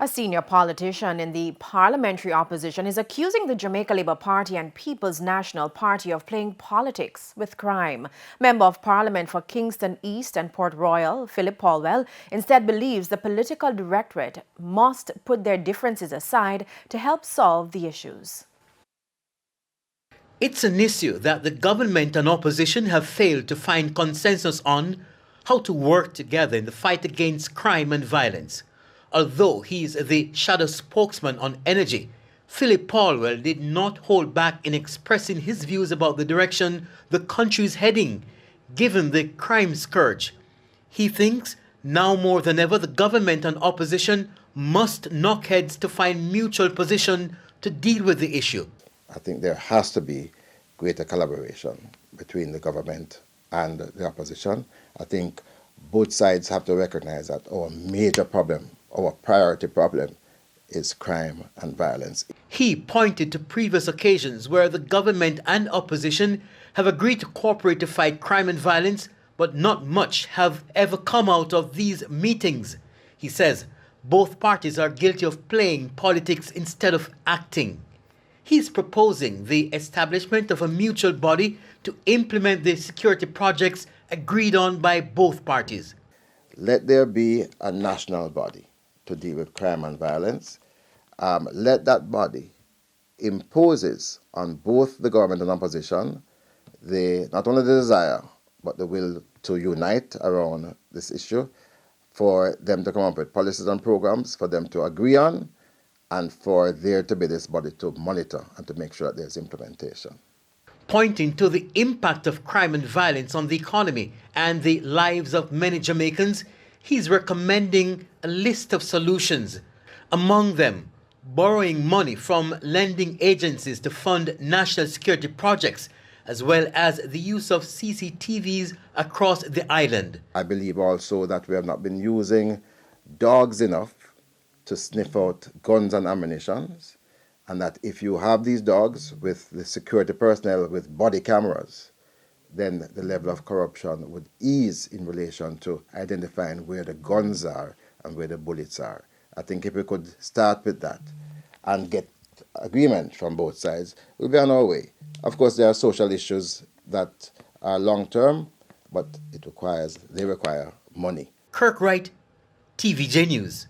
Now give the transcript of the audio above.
A senior politician in the parliamentary opposition is accusing the Jamaica Labour Party and People's National Party of playing politics with crime. Member of Parliament for Kingston East and Port Royal, Phillip Paulwell, instead believes the political directorate must put their differences aside to help solve the issues. It's an issue that the government and opposition have failed to find consensus on how to work together in the fight against crime and violence. Although he is the shadow spokesman on energy, Phillip Paulwell did not hold back in expressing his views about the direction the country is heading, given the crime scourge. He thinks now more than ever the government and opposition must knock heads to find mutual position to deal with the issue. I think there has to be greater collaboration between the government and the opposition. I think both sides have to recognize that our major problem, our priority problem, is crime and violence. He pointed to previous occasions where the government and opposition have agreed to cooperate to fight crime and violence, but not much have ever come out of these meetings. He says both parties are guilty of playing politics instead of acting. He's proposing the establishment of a mutual body to implement the security projects agreed on by both parties. Let there be a national body to deal with crime and violence. Let that body imposes on both the government and opposition not only the desire, but the will to unite around this issue, for them to come up with policies and programs for them to agree on, and for there to be this body to monitor and to make sure that there's implementation. Pointing to the impact of crime and violence on the economy and the lives of many Jamaicans, he's recommending a list of solutions. Among them, borrowing money from lending agencies to fund national security projects, as well as the use of CCTVs across the island. I believe also that we have not been using dogs enough to sniff out guns and ammunition, and that if you have these dogs with the security personnel with body cameras, then the level of corruption would ease in relation to identifying where the guns are and where the bullets are. I think if we could start with that and get agreement from both sides, we'll be on our way. Of course, there are social issues that are long-term, but they require money. Kirk Wright, TVJ News.